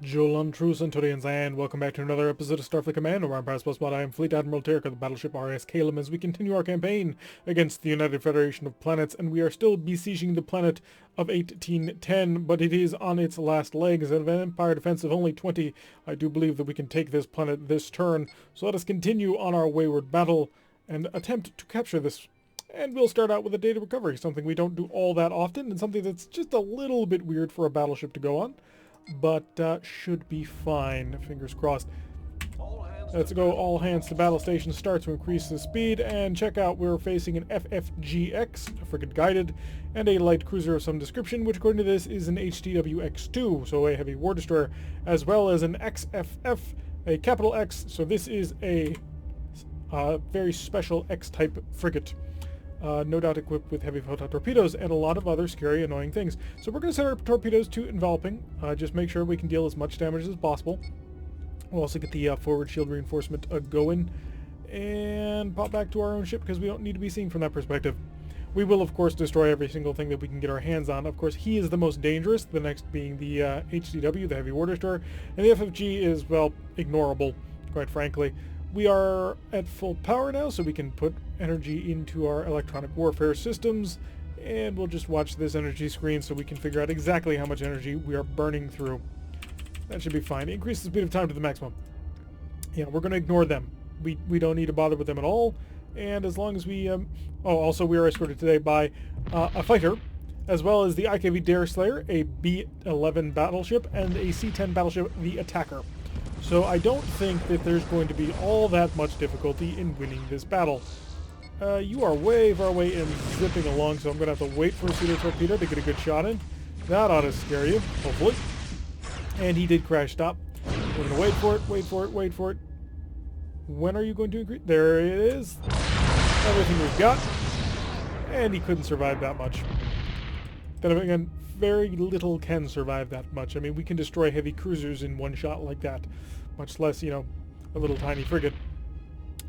Jolan, true Centurions, and welcome back to another episode of Starfleet Command, Orion Pirates +1. I am Fleet Admiral Tarek of the battleship RIS Caelum as we continue our campaign against the United Federation of Planets, and we are still besieging the planet of 1810, but it is on its last legs. At an Empire defense of only 20, I do believe that we can take this planet this turn, so let us continue on our wayward battle and attempt to capture this. And we'll start out with a data recovery, something we don't do all that often, and something that's just a little bit weird for a battleship to go on. But should be fine, fingers crossed. Let's go all hands to battle station, start to increase the speed, and check out we're facing an FFGX, a frigate guided, and a light cruiser of some description, which according to this is an HTWX-2, so a heavy war destroyer, as well as an XFF, a capital X, so this is a very special X-type frigate. No doubt equipped with heavy photon torpedoes and a lot of other scary, annoying things. So we're going to set our torpedoes to enveloping, just make sure we can deal as much damage as possible. We'll also get the forward shield reinforcement going, and pop back to our own ship because we don't need to be seen from that perspective. We will, of course, destroy every single thing that we can get our hands on. Of course, he is the most dangerous, the next being the HDW, the heavy war destroyer, and the FFG is, well, ignorable, quite frankly. We are at full power now, so we can put energy into our electronic warfare systems, and we'll just watch this energy screen so we can figure out exactly how much energy we are burning through. That should be fine. Increase the speed of time to the maximum. Yeah, we're going to ignore them. We don't need to bother with them at all, and as long as we... also we are escorted today by a fighter, as well as the IKV Dare Slayer, a B-11 battleship, and a C-10 battleship, the Attacker. So I don't think that there's going to be all that much difficulty in winning this battle. You are way far away and zipping along, so I'm going to have to wait for a pseudo torpedo to get a good shot in. That ought to scare you, hopefully. And he did crash stop. We're going to wait for it, wait for it, wait for it. When are you going to increase? There it is. Everything we've got. And he couldn't survive that much. Then again, very little can survive that much. I mean, we can destroy heavy cruisers in one shot like that, much less, you know, a little tiny frigate.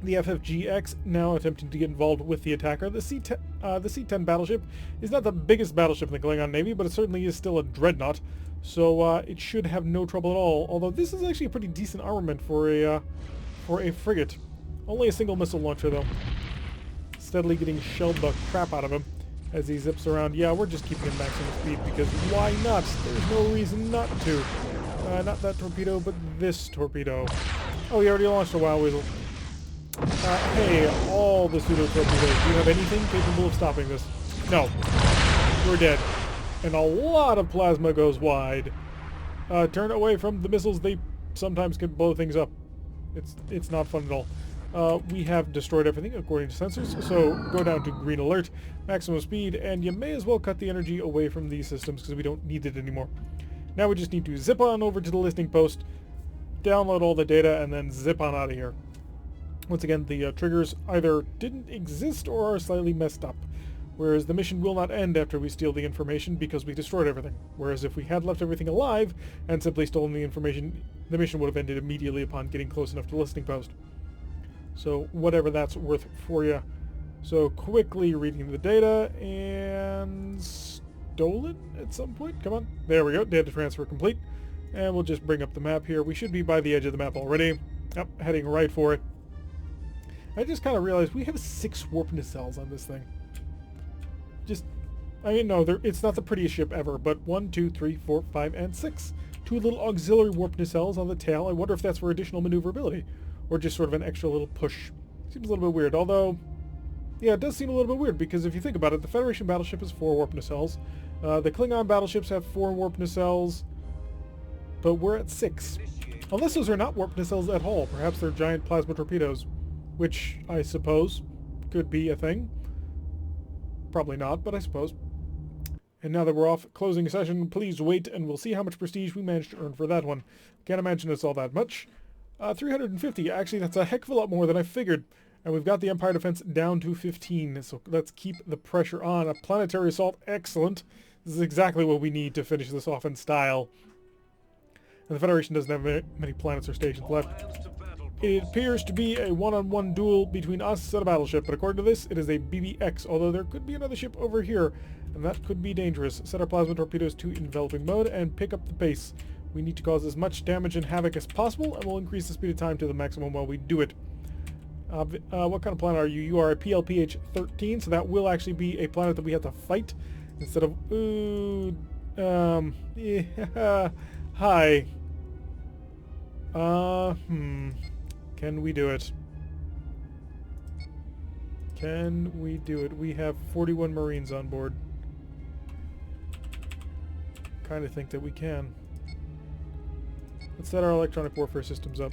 The FFGX now attempting to get involved with the Attacker. The C-10 battleship is not the biggest battleship in the Klingon Navy, but it certainly is still a dreadnought, so it should have no trouble at all. Although this is actually a pretty decent armament for a frigate. Only a single missile launcher, though. Steadily getting shelled the crap out of him as he zips around. Yeah, we're just keeping him maximum speed because why not? There's no reason not to. Not that torpedo, but this torpedo. Oh, he already launched a Wow Weasel. Hey, all the pseudo torpedoes. Do you have anything capable of stopping this? No. You're dead. And a lot of plasma goes wide. Turn away from the missiles. They sometimes can blow things up. It's not fun at all. We have destroyed everything according to sensors, so go down to green alert, maximum speed, and you may as well cut the energy away from these systems because we don't need it anymore. Now we just need to zip on over to the listening post, download all the data, and then zip on out of here. Once again, the triggers either didn't exist or are slightly messed up, whereas the mission will not end after we steal the information because we destroyed everything. Whereas if we had left everything alive and simply stolen the information, the mission would have ended immediately upon getting close enough to the listening post. So whatever that's worth for you. So quickly reading the data and stolen at some point. Come on. There we go. Data transfer complete. And we'll just bring up the map here. We should be by the edge of the map already. Yep, heading right for it. I just kind of realized we have 6 warp nacelles on this thing. I mean, no, it's not the prettiest ship ever, but 1, 2, 3, 4, 5, and 6. 2 little auxiliary warp nacelles on the tail. I wonder if that's for additional maneuverability, or just sort of an extra little push. Seems a little bit weird, although, yeah, it does seem a little bit weird, because if you think about it, the Federation battleship has 4 warp nacelles. The Klingon battleships have 4 warp nacelles, but we're at 6. Unless those are not warp nacelles at all. Perhaps they're giant plasma torpedoes, which I suppose could be a thing. Probably not, but I suppose. And now that we're off closing session, please wait and we'll see how much prestige we managed to earn for that one. Can't imagine it's all that much. 350, actually that's a heck of a lot more than I figured. And we've got the Empire defense down to 15, so let's keep the pressure on. A planetary assault, excellent. This is exactly what we need to finish this off in style. And the Federation doesn't have many planets or stations left. It appears to be a one-on-one duel between us and a battleship, but according to this, it is a BBX, although there could be another ship over here, and that could be dangerous. Set our plasma torpedoes to enveloping mode and pick up the pace. We need to cause as much damage and havoc as possible, and we'll increase the speed of time to the maximum while we do it. What kind of planet are you? You are a PLPH 13, so that will actually be a planet that we have to fight instead of... yeah, hi. Can we do it? Can we do it? We have 41 Marines on board. Kind of think that we can. Let's set our electronic warfare systems up.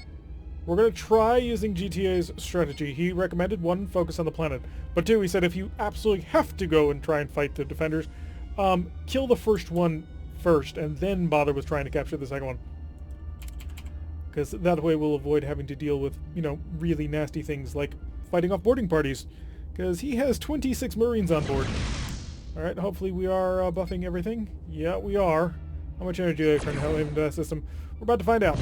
We're going to try using GTA's strategy. He recommended 1, focus on the planet. But 2, he said if you absolutely have to go and try and fight the defenders, kill the first one first and then bother with trying to capture the second one. Because that way we'll avoid having to deal with, you know, really nasty things like fighting off boarding parties. Because he has 26 Marines on board. Alright, hopefully we are buffing everything. Yeah, we are. How much energy are they trying to have into that system? We're about to find out.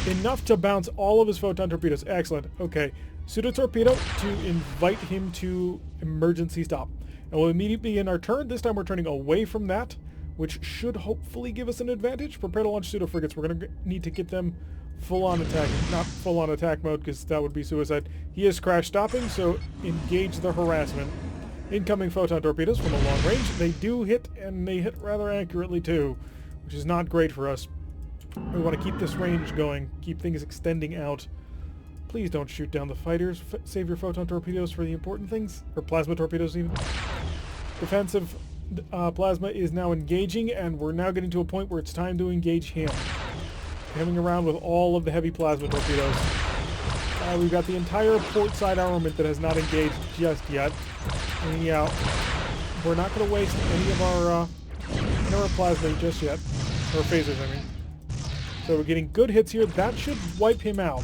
Enough to bounce all of his photon torpedoes. Excellent. Okay. Pseudo-torpedo to invite him to emergency stop. And we'll immediately begin our turn. This time we're turning away from that, which should hopefully give us an advantage. Prepare to launch pseudo-frigates. We're going to need to get them full-on attack. Not full-on attack mode, because that would be suicide. He is crash stopping, so engage the harassment. Incoming photon torpedoes from a long range. They do hit, and they hit rather accurately too, which is not great for us. We want to keep this range going, keep things extending out. Please don't shoot down the fighters. Save your photon torpedoes for the important things. Or plasma torpedoes even. Defensive plasma is now engaging, and we're now getting to a point where it's time to engage him. Coming around with all of the heavy plasma torpedoes. We've got the entire port side armament that has not engaged just yet. And yeah, we're not going to waste any of our plasma just yet. Or phasers, I mean. So we're getting good hits here. That should wipe him out.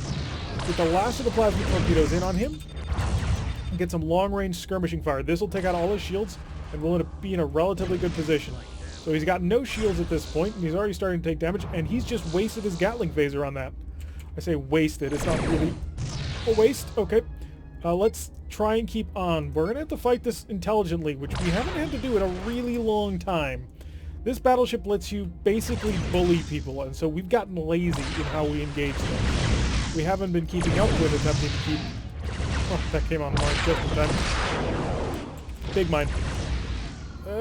Get the last of the plasma torpedoes in on him. And get some long-range skirmishing fire. This will take out all his shields, and we'll be in a relatively good position. So he's got no shields at this point, and he's already starting to take damage, and he's just wasted his Gatling phaser on that. I say wasted. It's not really a waste. Okay. Let's try and keep on. We're going to have to fight this intelligently, which we haven't had to do in a really long time. This battleship lets you basically bully people, and so we've gotten lazy in how we engage them. We haven't been keeping up with attempting to keep... Oh, that came online just in time. Big mine.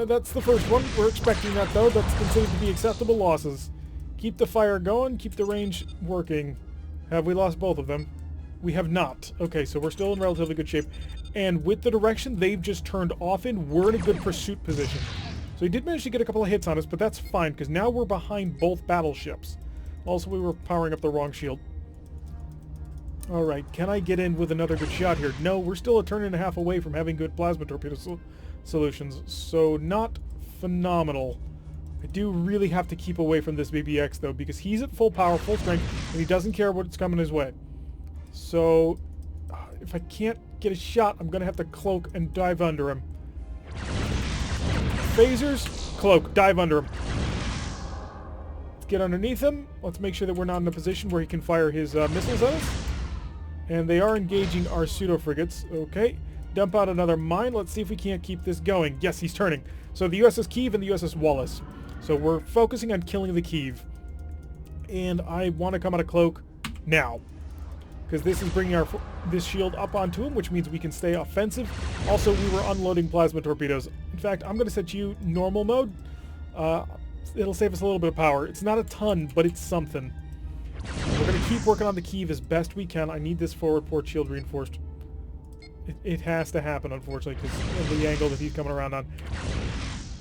That's the first one. We're expecting that, though. That's considered to be acceptable losses. Keep the fire going. Keep the range working. Have we lost both of them? We have not. Okay, so we're still in relatively good shape. And with the direction they've just turned off in, we're in a good pursuit position. So he did manage to get a couple of hits on us, but that's fine, because now we're behind both battleships. Also, we were powering up the wrong shield. Alright, can I get in with another good shot here? No, we're still a turn and a half away from having good plasma torpedo solutions, so not phenomenal. I do really have to keep away from this BBX, though, because he's at full power, full strength, and he doesn't care what's coming his way. So, if I can't get a shot, I'm going to have to cloak and dive under him. Phasers, cloak, dive under him. Let's get underneath him. Let's make sure that we're not in a position where he can fire his missiles at us. And they are engaging our pseudo-frigates. Okay. Dump out another mine. Let's see if we can't keep this going. Yes, he's turning. So the USS Kiev and the USS Wallace. So we're focusing on killing the Kiev. And I want to come out of cloak now. Because this is bringing this shield up onto him, which means we can stay offensive. Also, we were unloading plasma torpedoes. In fact, I'm going to set you normal mode. It'll save us a little bit of power. It's not a ton, but it's something. We're going to keep working on the Kiev as best we can. I need this forward port shield reinforced. It has to happen, unfortunately, because of the angle that he's coming around on.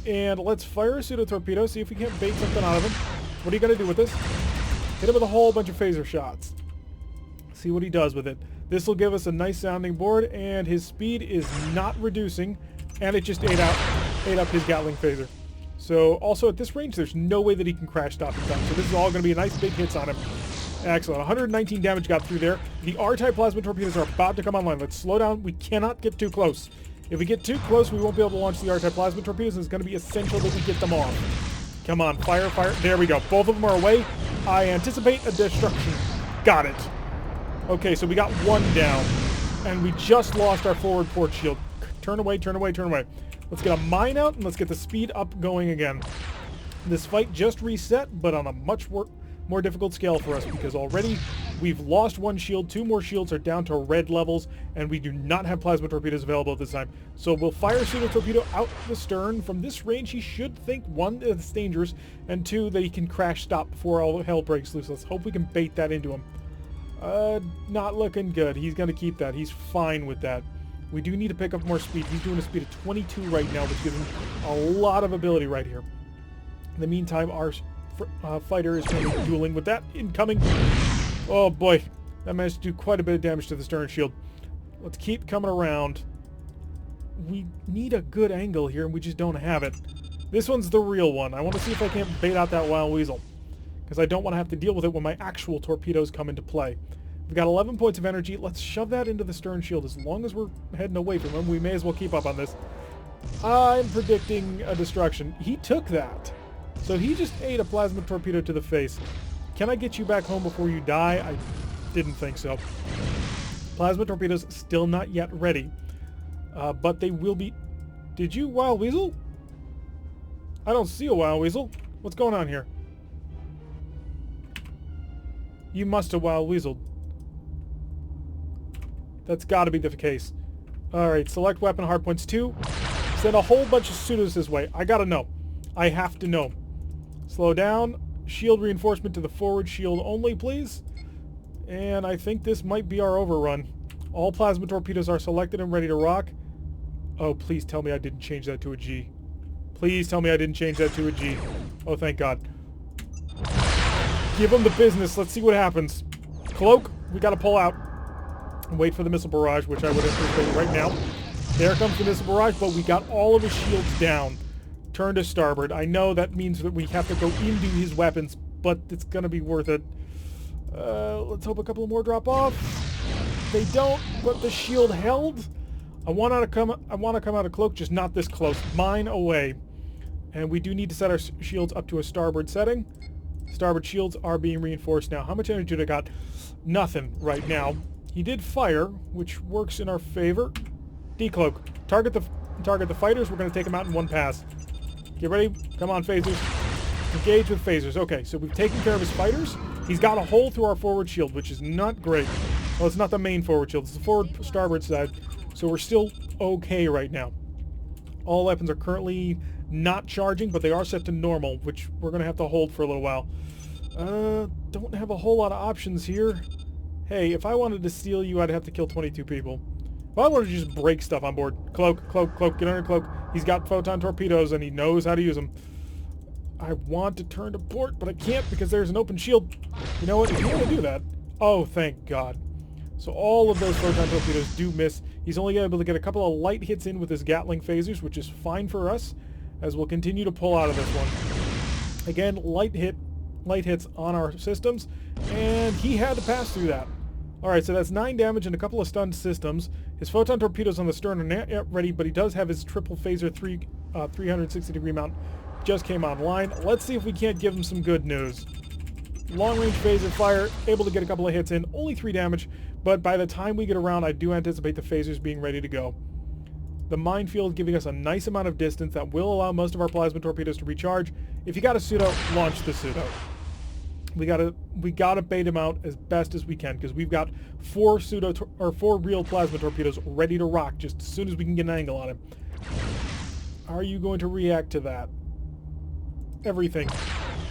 And let's fire a pseudo-torpedo, see if we can't bait something out of him. What are you going to do with this? Hit him with a whole bunch of phaser shots. See what he does with it. This will give us a nice sounding board, and his speed is not reducing, and it just ate up his Gatling phaser. So also at this range, there's no way that he can crash stop in time. So this is all going to be nice big hits on him. Excellent. 119 damage got through there. The R-type plasma torpedoes are about to come online. Let's slow down. We cannot get too close. If we get too close, we won't be able to launch the R-type plasma torpedoes, and it's going to be essential that we get them off. Come on, fire, fire. There we go. Both of them are away. I anticipate a destruction. Got it. Okay, so we got one down, and we just lost our forward port shield. Turn away, turn away, turn away. Let's get a mine out, and let's get the speed up going again. This fight just reset, but on a much more difficult scale for us because already we've lost one shield, 2 more shields are down to red levels, and we do not have plasma torpedoes available at this time. So we'll fire pseudo torpedo out the stern. From this range, he should think, 1, that it's dangerous, and 2, that he can crash stop before all hell breaks loose. Let's hope we can bait that into him. Not looking good. He's going to keep that. He's fine with that. We do need to pick up more speed. He's doing a speed of 22 right now, which gives him a lot of ability right here. In the meantime, our fighter is currently dueling with that. Incoming. Oh boy. That managed to do quite a bit of damage to the stern shield. Let's keep coming around. We need a good angle here, and we just don't have it. This one's the real one. I want to see if I can't bait out that wild weasel, because I don't want to have to deal with it when my actual torpedoes come into play. We've got 11 points of energy. Let's shove that into the stern shield. As long as we're heading away from him, we may as well keep up on this. I'm predicting a destruction. He took that. So he just ate a plasma torpedo to the face. Can I get you back home before you die? I didn't think so. Plasma torpedoes still not yet ready. But they will be... Did you, Wild Weasel? I don't see a Wild Weasel. What's going on here? You must have Wild Weaseled. That's got to be the case. Alright, select weapon, hardpoints 2. Send a whole bunch of pseudos this way. I gotta know. I have to know. Slow down. Shield reinforcement to the forward shield only, please. And I think this might be our overrun. All plasma torpedoes are selected and ready to rock. Oh, please tell me I didn't change that to a G. Please tell me I didn't change that to a G. Oh, thank God. Give them the business. Let's see what happens. Cloak, we gotta pull out. Wait for the missile barrage, which I would anticipate right now. There comes the missile barrage, but we got all of his shields down. Turn to starboard. I know that means that we have to go into his weapons, but it's going to be worth it. Let's hope a couple more drop off. They don't, but the shield held. I want to come out of cloak, just not this close. Mine away. And we do need to set our shields up to a starboard setting. Starboard shields are being reinforced now. How much energy do I got? Nothing right now. He did fire, which works in our favor. Decloak. Target the fighters. We're going to take them out in one pass. Get ready. Come on, phasers. Engage with phasers. Okay, so we've taken care of his fighters. He's got a hole through our forward shield, which is not great. Well, it's not the main forward shield. It's the forward starboard side. So we're still okay right now. All weapons are currently not charging, but they are set to normal, which we're going to have to hold for a little while. Don't have a whole lot of options here. Hey, if I wanted to steal you, I'd have to kill 22 people. If I wanted to just break stuff on board. Cloak, cloak, cloak, get under cloak. He's got photon torpedoes and he knows how to use them. I want to turn to port, but I can't because there's an open shield. You know what? If you want to do that... Oh, thank God. So all of those photon torpedoes do miss. He's only able to get a couple of light hits in with his Gatling phasers, which is fine for us, as we'll continue to pull out of this one. Again, light hits on our systems, and he had to pass through that. Alright, so that's 9 damage and a couple of stunned systems. His photon torpedoes on the stern are not yet ready, but he does have his triple phaser 360-degree mount. Just came online. Let's see if we can't give him some good news. Long-range phaser fire, able to get a couple of hits in, only 3 damage, but by the time we get around, I do anticipate the phasers being ready to go. The minefield giving us a nice amount of distance that will allow most of our plasma torpedoes to recharge. If you got a pseudo, launch the pseudo. We gotta bait him out as best as we can because we've got 4 real plasma torpedoes ready to rock just as soon as we can get an angle on him. Are you going to react to that? Everything.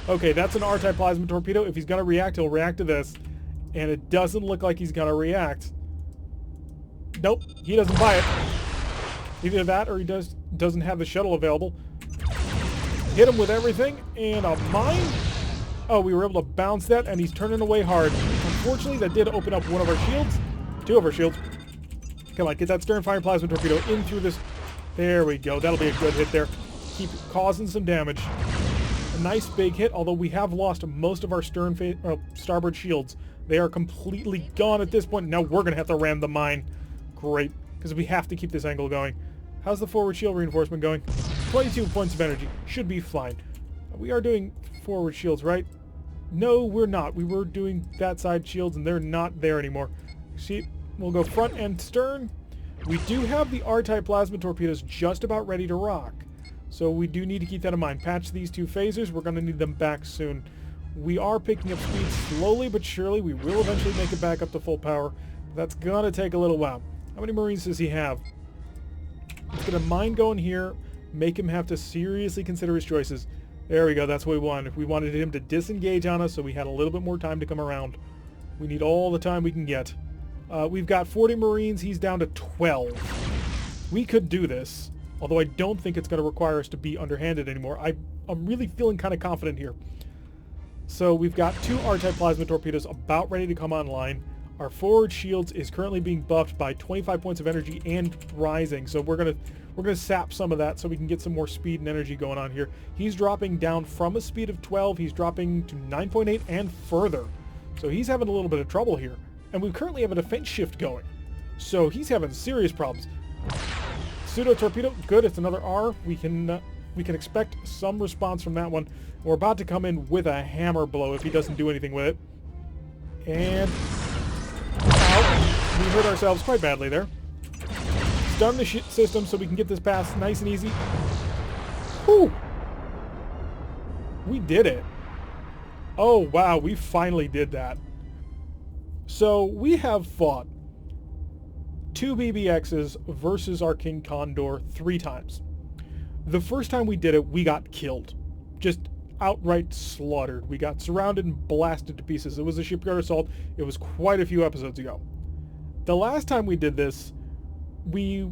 Okay, that's an R-type plasma torpedo. If he's gonna react, he'll react to this, and it doesn't look like he's gonna react. Nope, he doesn't buy it. Either that or he doesn't have the shuttle available. Hit him with everything and a mine. Oh, we were able to bounce that, and he's turning away hard. Unfortunately, that did open up one of our shields. 2 of our shields. Come on, get that stern fire plasma torpedo in through this. There we go. That'll be a good hit there. Keep causing some damage. A nice big hit, although we have lost most of our starboard shields. They are completely gone at this point. Now we're going to have to ram the mine. Great, because we have to keep this angle going. How's the forward shield reinforcement going? 22 points of energy. Should be fine. We are doing forward shields, right? No, we're not. We were doing that side shields, and they're not there anymore. See, we'll go front and stern. We do have the R-type plasma torpedoes just about ready to rock. So we do need to keep that in mind. Patch these 2 phasers. We're going to need them back soon. We are picking up speed slowly but surely. We will eventually make it back up to full power. That's gonna take a little while. How many Marines does he have? It's gonna mind going here, make him have to seriously consider his choices. There we go, that's what we wanted. We wanted him to disengage on us so we had a little bit more time to come around. We need all the time we can get. We've got 40 Marines, he's down to 12. We could do this, although I don't think it's gonna require us to be underhanded anymore. I'm really feeling kind of confident here. So we've got 2 R-type plasma torpedoes about ready to come online. Our forward shields is currently being buffed by 25 points of energy and rising. So we're gonna sap some of that so we can get some more speed and energy going on here. He's dropping down from a speed of 12. He's dropping to 9.8 and further. So he's having a little bit of trouble here. And we currently have a defense shift going. So he's having serious problems. Pseudo torpedo, good. It's another R. We can expect some response from that one. We're about to come in with a hammer blow if he doesn't do anything with it. And out. We hurt ourselves quite badly there. Stun the system so we can get this pass nice and easy. Whew. We did it. Oh, wow. We finally did that. So we have fought 2 BBXs versus our King Condor 3 times. The first time we did it, we got killed. Just outright slaughtered. We got surrounded and blasted to pieces. It was a shipyard assault. It was quite a few episodes ago. The last time we did this, the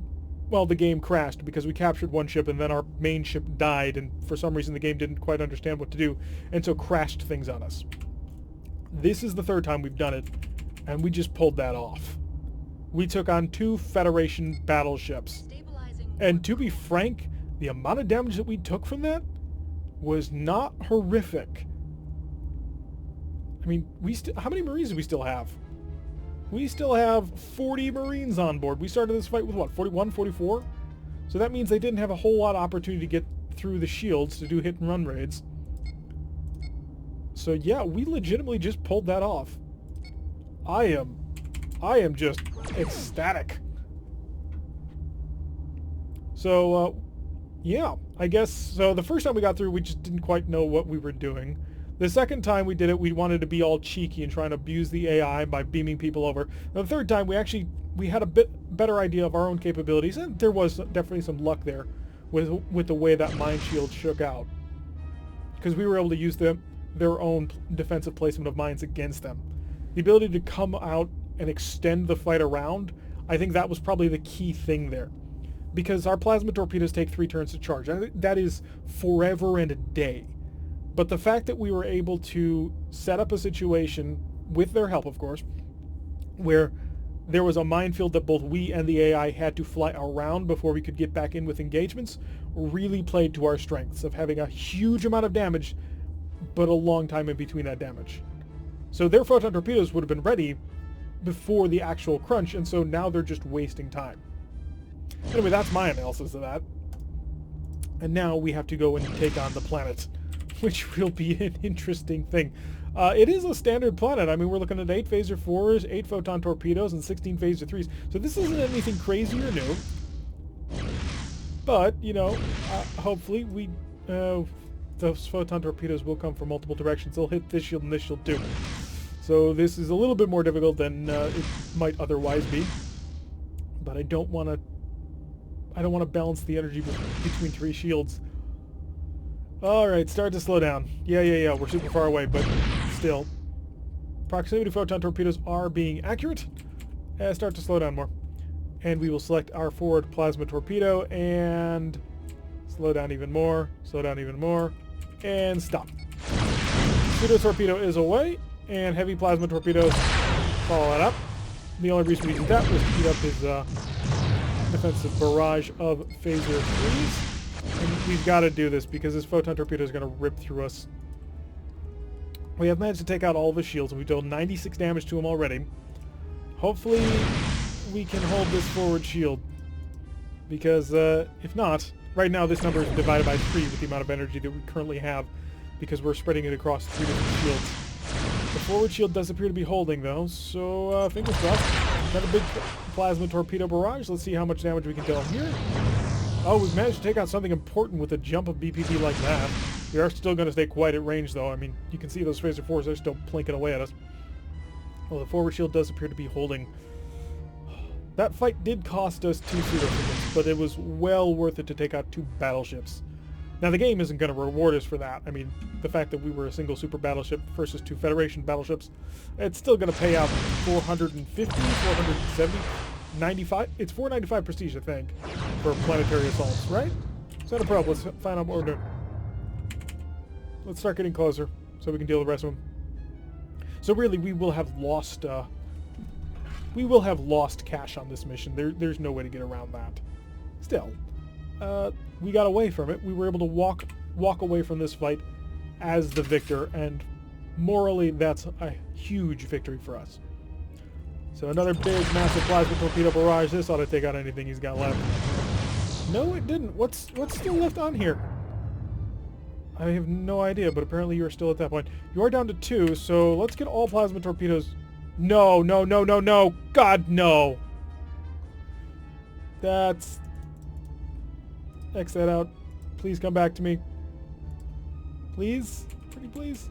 game crashed because we captured one ship and then our main ship died, and for some reason the game didn't quite understand what to do, and so crashed things on us. This is the 3rd time we've done it, and we just pulled that off. We took on 2 Federation battleships. And to be frank, the amount of damage that we took from that was not horrific. I mean, how many Marines do we still have? We still have 40 Marines on board. We started this fight with what, 41, 44? So that means they didn't have a whole lot of opportunity to get through the shields to do hit and run raids. So yeah, we legitimately just pulled that off. I am just ecstatic. So, yeah, I guess, so the first time we got through, we just didn't quite know what we were doing. The second time we did it, we wanted to be all cheeky and try and abuse the AI by beaming people over. The 3rd time, we had a bit better idea of our own capabilities, and there was definitely some luck there with the way that mine shield shook out. Because we were able to use their own defensive placement of mines against them. The ability to come out and extend the fight around, I think that was probably the key thing there. Because our plasma torpedoes take 3 turns to charge. That is forever and a day. But the fact that we were able to set up a situation, with their help of course, where there was a minefield that both we and the AI had to fly around before we could get back in with engagements, really played to our strengths of having a huge amount of damage, but a long time in between that damage. So their photon torpedoes would have been ready before the actual crunch, and so now they're just wasting time. Anyway, that's my analysis of that. And now we have to go and take on the planet, which will be an interesting thing. It is a standard planet. I mean, we're looking at 8 phaser 4s, 8 photon torpedoes, and 16 phaser 3s. So this isn't anything crazy or new. But, you know, hopefully those photon torpedoes will come from multiple directions. They'll hit this shield and this shield too. So this is a little bit more difficult than it might otherwise be. But I don't want to balance the energy between 3 shields. Alright, start to slow down. Yeah, we're super far away, but still. Proximity photon torpedoes are being accurate. Start to slow down more. And we will select our forward plasma torpedo and slow down even more, and stop. Pseudo torpedo is away, and heavy plasma torpedoes follow that up. The only reason we did that was to heat up his defensive barrage of phaser 3s. And we've got to do this because this photon torpedo is going to rip through us. We have managed to take out all of his shields, and we've dealt 96 damage to him already. Hopefully we can hold this forward shield, because if not, right now this number is divided by 3 with the amount of energy that we currently have, because we're spreading it across 3 different shields. The forward shield does appear to be holding though, so fingers crossed. Another big plasma torpedo barrage. Let's see how much damage we can deal here. Oh, we've managed to take out something important with a jump of BPP like that. We are still going to stay quite at range, though. I mean, you can see those phaser 4s are still plinking away at us. Well, the forward shield does appear to be holding. That fight did cost us 2 pseudo-frigates, but it was well worth it to take out 2 battleships. Now, the game isn't going to reward us for that. I mean, the fact that we were a single super battleship versus 2 Federation battleships, it's still going to pay out 450, 470, 95. It's 495 prestige, I think, for planetary assaults, right? Is that a problem? Let's find out what we're doing. Let's start getting closer so we can deal with the rest of them. So really, we will have lost cash on this mission. There's no way to get around that. Still, we got away from it. We were able to walk away from this fight as the victor, and morally, that's a huge victory for us. So another big, massive plasma torpedo barrage. This ought to take out anything he's got left. No, it didn't. What's still left on here? I have no idea, but apparently you're still at that point. You are down to 2, so let's get all plasma torpedoes. No, no, no, no, no. God, no. That's... X that out. Please come back to me. Please? Pretty please?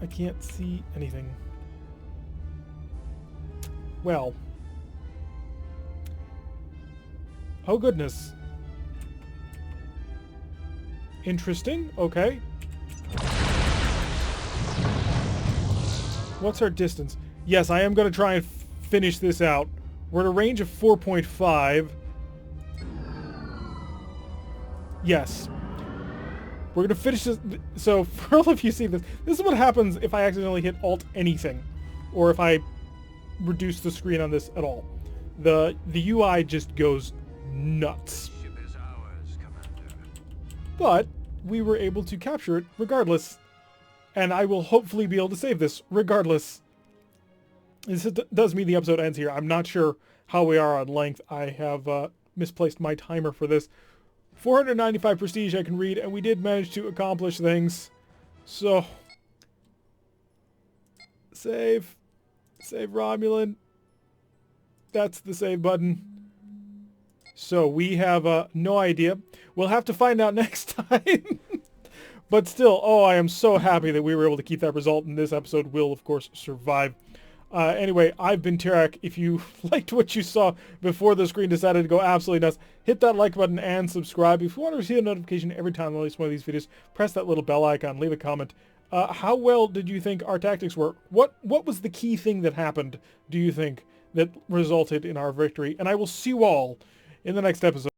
I can't see anything. Well... Oh, goodness. Interesting. Okay. What's our distance? Yes, I am going to try and finish this out. We're at a range of 4.5. Yes. We're going to finish this. So, for all of you see this, this is what happens if I accidentally hit Alt anything. Or if I reduce the screen on this at all. The UI just goes nuts. Ship is ours, Commander. But we were able to capture it regardless. And I will hopefully be able to save this regardless. This does mean the episode ends here. I'm not sure how we are on length. I have misplaced my timer for this. 495 prestige I can read, and we did manage to accomplish things. So, save. Save Romulan. That's the save button. So we have no idea. We'll have to find out next time. But still, oh, I am so happy that we were able to keep that result, and this episode will, of course, survive. Anyway, I've been Tarak. If you liked what you saw before the screen decided to go absolutely nuts, hit that like button and subscribe. If you want to receive a notification every time I release one of these videos, press that little bell icon, leave a comment. How well did you think our tactics were? What was the key thing that happened, do you think, that resulted in our victory? And I will see you all in the next episode.